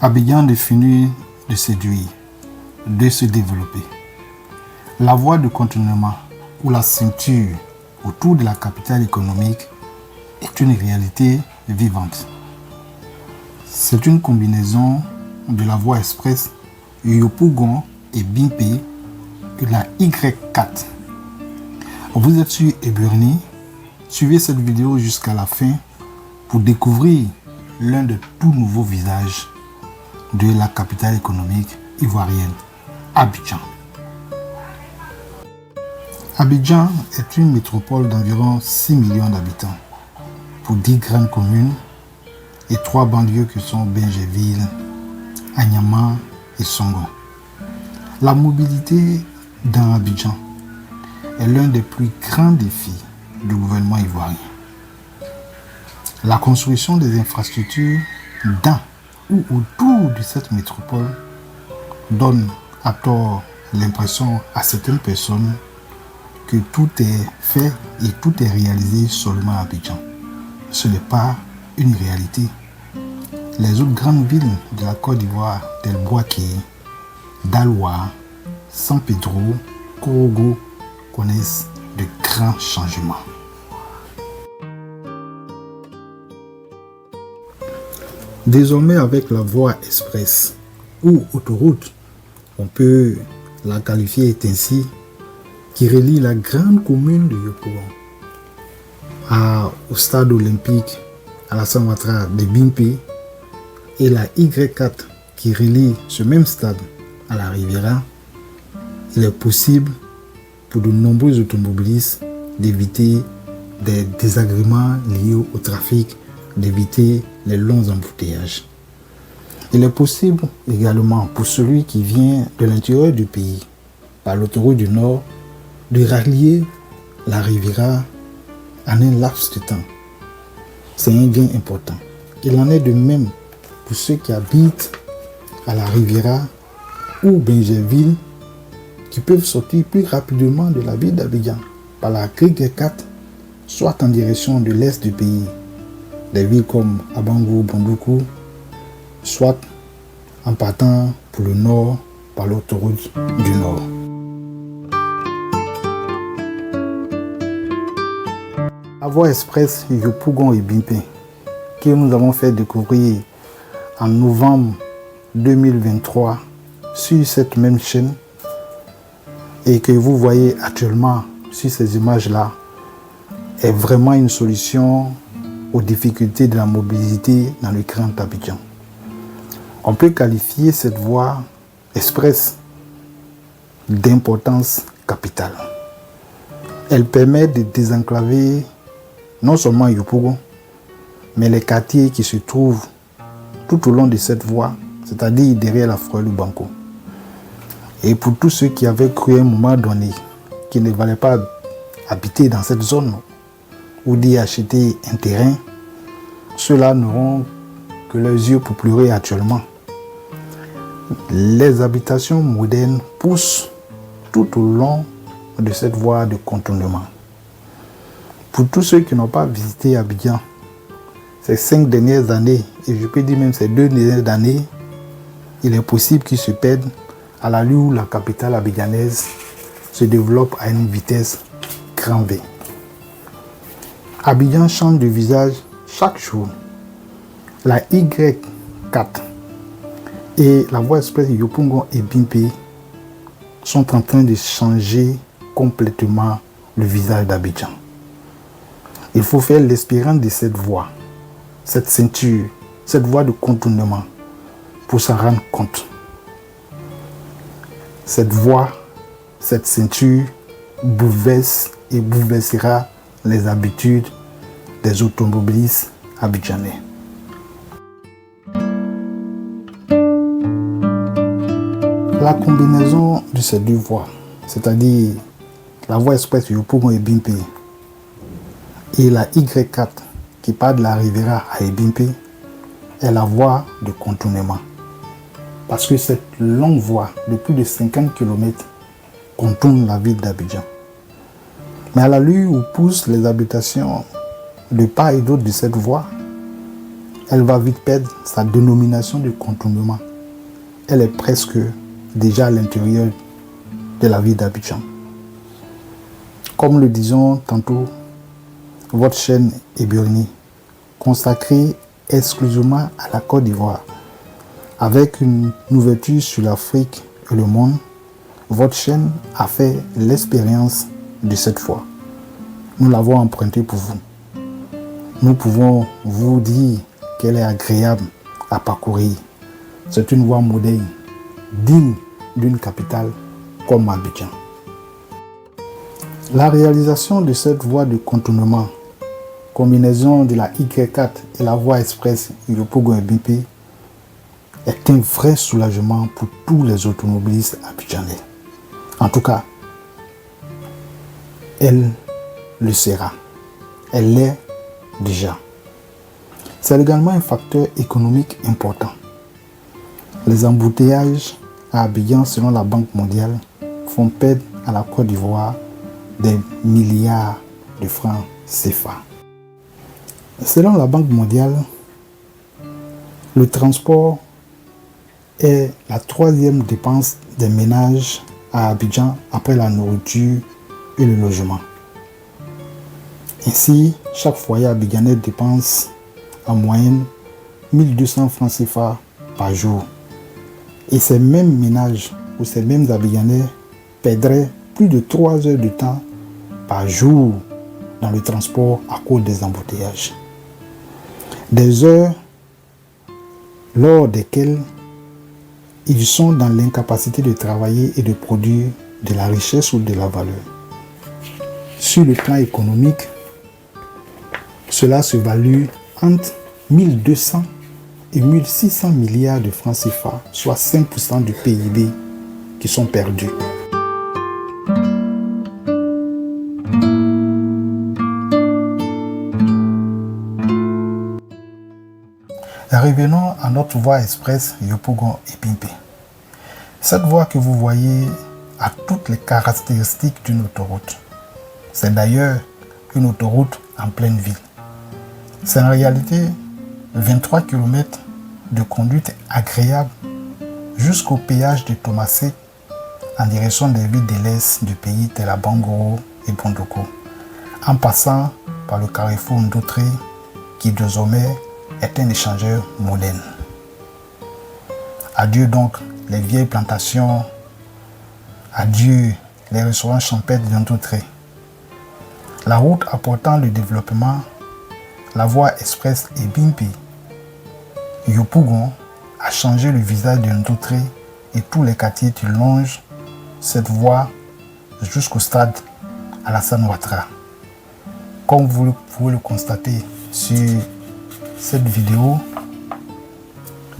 Abidjan définit de séduire, de se développer. La voie de contournement ou la ceinture autour de la capitale économique est une réalité vivante. C'est une combinaison de la voie express Yopougon et Bimpé et la Y4. Vous êtes sur Eburni. Suivez cette vidéo jusqu'à la fin pour découvrir l'un des tout nouveaux visages de la capitale économique ivoirienne, Abidjan. Abidjan est une métropole d'environ 6 millions d'habitants pour 10 grandes communes et 3 banlieues que sont Benjerville, Agnama et Songo. La mobilité dans Abidjan est l'un des plus grands défis du gouvernement ivoirien. La construction des infrastructures dans ou autour de cette métropole donne à tort l'impression à certaines personnes que tout est fait et tout est réalisé seulement à Abidjan. Ce n'est pas une réalité. Les autres grandes villes de la Côte d'Ivoire, telles Bouaké, Daloa, San Pedro, Korogo, connaissent de grands changements. Désormais, avec la voie express ou autoroute, on peut la qualifier ainsi, qui relie la grande commune de Yopougon au stade olympique Alassane Ouattara de Bimpé et la Y4 qui relie ce même stade à la Riviera. Il est possible pour de nombreux automobilistes d'éviter des désagréments liés au trafic, d'éviter les longs embouteillages. Il est possible également pour celui qui vient de l'intérieur du pays, par l'autoroute du Nord, de rallier la Riviera en un laps de temps. C'est un gain important. Il en est de même pour ceux qui habitent à la Riviera ou Benjerville, qui peuvent sortir plus rapidement de la ville d'Abidjan par la Y4, soit en direction de l'est du pays, des villes comme Abangou, Bondoukou, soit en partant pour le nord par l'autoroute du Nord. La voie express Yopougon et Bimpé, que nous avons fait découvrir en novembre 2023 sur cette même chaîne et que vous voyez actuellement sur ces images-là, est vraiment une solution aux difficultés de la mobilité dans le Grand Abidjan. On peut qualifier cette voie express d'importance capitale. Elle permet de désenclaver non seulement Yopougon, mais les quartiers qui se trouvent tout au long de cette voie, c'est-à-dire derrière la forêt du Banco. Et pour tous ceux qui avaient cru à un moment donné qu'il ne valait pas habiter dans cette zone ou d'y acheter un terrain, ceux-là n'auront que leurs yeux pour pleurer actuellement. Les habitations modernes poussent tout au long de cette voie de contournement. Pour tous ceux qui n'ont pas visité Abidjan ces 5 dernières années, et je peux dire même ces 2 dernières années, il est possible qu'ils se perdent à l'allure où la capitale abidjanaise se développe à une vitesse grand V. Abidjan change de visage chaque jour. La Y4 et la voie express Yopougon et Bimpé sont en train de changer complètement le visage d'Abidjan. Il faut faire l'expérience de cette voie, cette ceinture, cette voie de contournement pour s'en rendre compte. Cette voie, cette ceinture bouleverse et bouleversera les habitudes des automobilistes abidjanais. La combinaison de ces deux voies, c'est-à-dire la voie express Yopougon et Bimpé et la Y4 qui part de la Riviera à Bimpé, est la voie de contournement. Parce que cette longue voie de plus de 50 km contourne la ville d'Abidjan. Mais à l'allure où poussent les habitations de part et d'autre de cette voie, elle va vite perdre sa dénomination de contournement. Elle est presque déjà à l'intérieur de la ville d'Abidjan. Comme le disons tantôt, votre chaîne Ebirni, consacrée exclusivement à la Côte d'Ivoire, avec une ouverture sur l'Afrique et le monde, votre chaîne a fait l'expérience de cette foi. Nous l'avons empruntée pour vous. Nous pouvons vous dire qu'elle est agréable à parcourir. C'est une voie moderne, digne d'une capitale comme Abidjan. La réalisation de cette voie de contournement, combinaison de la Y4 et la voie express Yopougon-Ebimpe, est un vrai soulagement pour tous les automobilistes abidjanais. En tout cas, elle le sera. Elle l'est déjà. C'est également un facteur économique important. Les embouteillages à Abidjan, selon la Banque mondiale, font perdre à la Côte d'Ivoire des milliards de francs CFA. Selon la Banque mondiale, le transport est la troisième dépense des ménages à Abidjan après la nourriture et le logement. Ainsi, chaque foyer abidjanais dépense en moyenne 1200 francs CFA par jour. Et ces mêmes ménages ou ces mêmes abidjanais perdraient plus de 3 heures de temps par jour dans le transport à cause des embouteillages. Des heures lors desquelles ils sont dans l'incapacité de travailler et de produire de la richesse ou de la valeur. Sur le plan économique, cela se value entre 1200 et 1600 milliards de francs CFA, soit 5% du PIB qui sont perdus. Revenons à notre voie express Yopougon-Ebimpe. Cette voie que vous voyez a toutes les caractéristiques d'une autoroute. C'est d'ailleurs une autoroute en pleine ville. C'est en réalité 23 km de conduite agréable jusqu'au péage de Thomasek en direction des villes de l'Est du pays telles Bangoro et Bondoko, en passant par le carrefour Ndoutré qui désormais est un échangeur moderne. Adieu donc les vieilles plantations, adieu les restaurants champêtres d'Ndoutré. La route apportant le développement, la voie express Ebimpe, Yopougon a changé le visage de Ndoutré et tous les quartiers qui longent cette voie jusqu'au stade Alassane Ouattara. Comme vous pouvez le constater sur cette vidéo,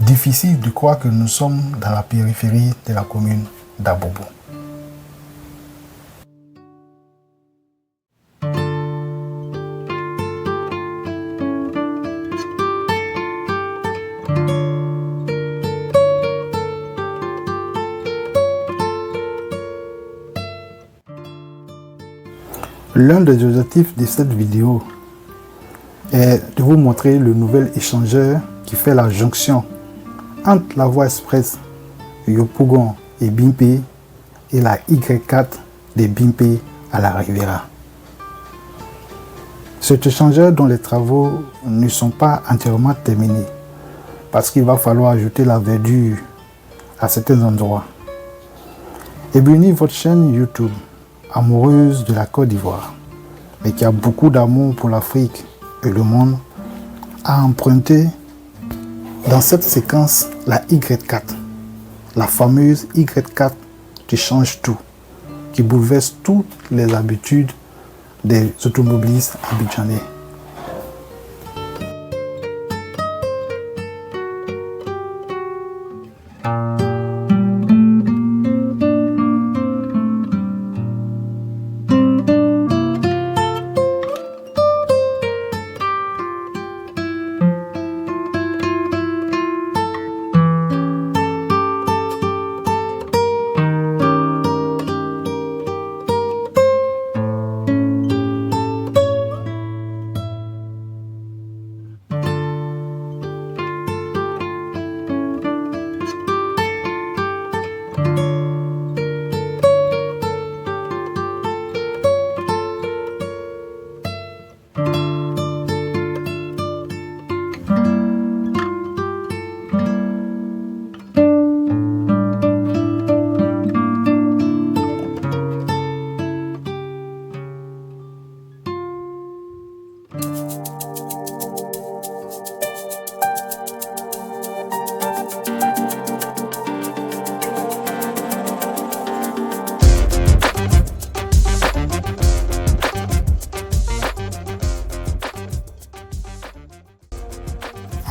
difficile de croire que nous sommes dans la périphérie de la commune d'Abobo. L'un des objectifs de cette vidéo est de vous montrer le nouvel échangeur qui fait la jonction entre la voie express Yopougon-Ebimpe et la Y4 d'Ebimpe à la Riviera. Cet échangeur dont les travaux ne sont pas entièrement terminés parce qu'il va falloir ajouter la verdure à certains endroits. Ebirni, votre chaîne YouTube, amoureuse de la Côte d'Ivoire, mais qui a beaucoup d'amour pour l'Afrique et le monde, a emprunté dans cette séquence la Y4, la fameuse Y4 qui change tout, qui bouleverse toutes les habitudes des automobilistes abidjanais.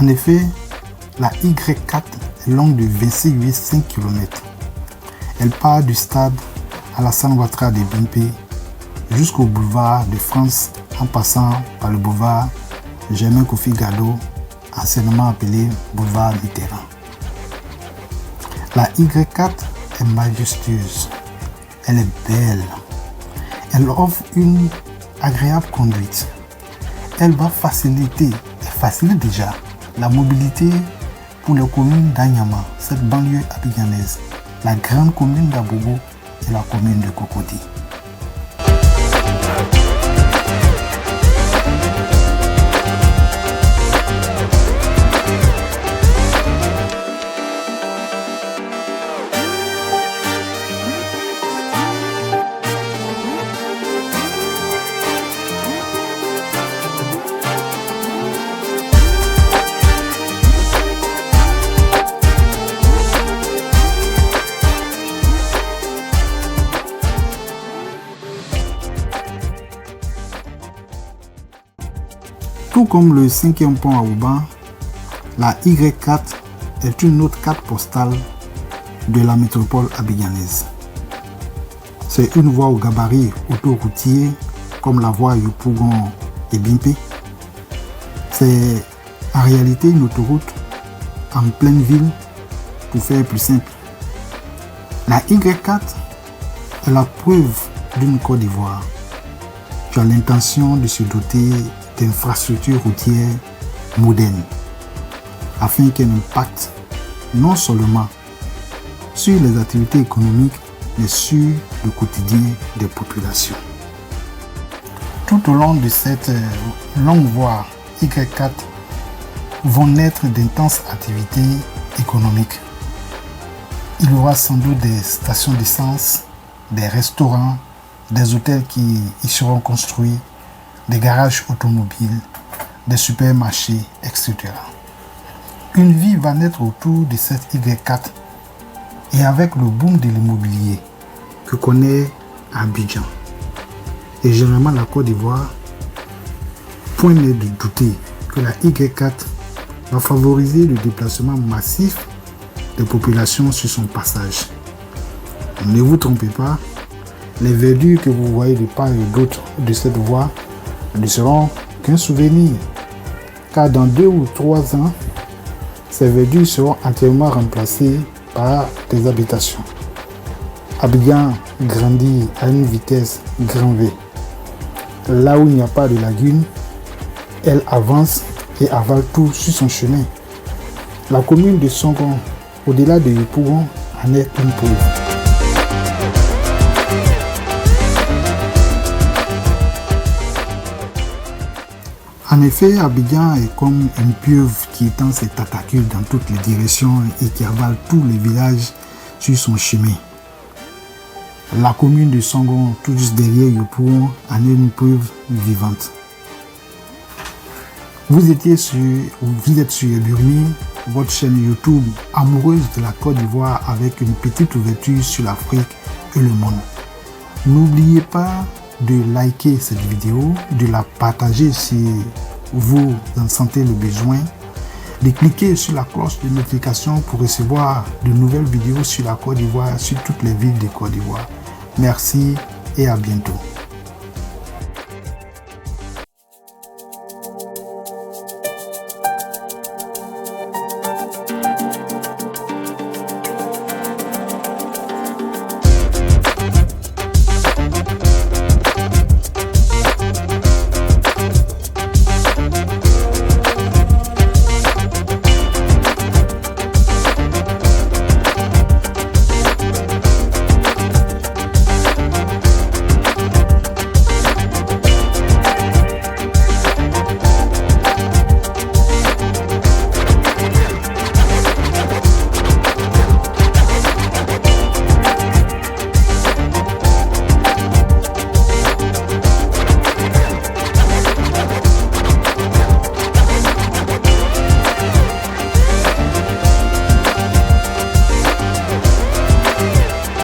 effet, la Y4 est longue de 26,5 km. Elle part du stade Alassane Ouattara de Bimpé jusqu'au boulevard de France en passant par le boulevard Germain Kofi Gado, anciennement appelé boulevard Mitterrand. La Y4 est majestueuse, elle est belle, elle offre une agréable conduite. Elle va facilite déjà la mobilité pour les communes d'Anyama, cette banlieue abidjanaise, la grande commune d'Abobo et la commune de Cocody. Tout comme le 5e pont à Ouban, la Y4 est une autre carte postale de la métropole abidjanaise. C'est une voie au gabarit autoroutier comme la voie Yopougon et Bimpé. C'est en réalité une autoroute en pleine ville pour faire plus simple. La Y4 est la preuve d'une Côte d'Ivoire qui a l'intention de se doter d'infrastructures routières modernes afin qu'elles impactent non seulement sur les activités économiques mais sur le quotidien des populations. Tout au long de cette longue voie Y4 vont naître d'intenses activités économiques. Il y aura sans doute des stations d'essence, des restaurants, des hôtels qui y seront construits, des garages automobiles, des supermarchés, etc. Une vie va naître autour de cette Y4 et avec le boom de l'immobilier que connaît Abidjan et généralement la Côte d'Ivoire, point n'est de douter que la Y4 va favoriser le déplacement massif des populations sur son passage. Ne vous trompez pas, les verdures que vous voyez de part et d'autre de cette voie ne seront qu'un souvenir, car dans 2 ou 3 ans, ces verdures seront entièrement remplacées par des habitations. Abidjan grandit à une vitesse grand V. Là où il n'y a pas de lagune, elle avance et avale tout sur son chemin. La commune de Songon, au-delà de Yopougon, en est une preuve. En effet, Abidjan est comme une pieuvre qui étend ses tentacules dans toutes les directions et qui avale tous les villages sur son chemin. La commune de Songon, tout juste derrière Yopougon, en est une preuve vivante. Vous êtes sur Burmi, votre chaîne YouTube amoureuse de la Côte d'Ivoire avec une petite ouverture sur l'Afrique et le monde. N'oubliez pas de liker cette vidéo, de la partager si vous en sentez le besoin, de cliquer sur la cloche de notification pour recevoir de nouvelles vidéos sur la Côte d'Ivoire, sur toutes les villes de Côte d'Ivoire. Merci et à bientôt.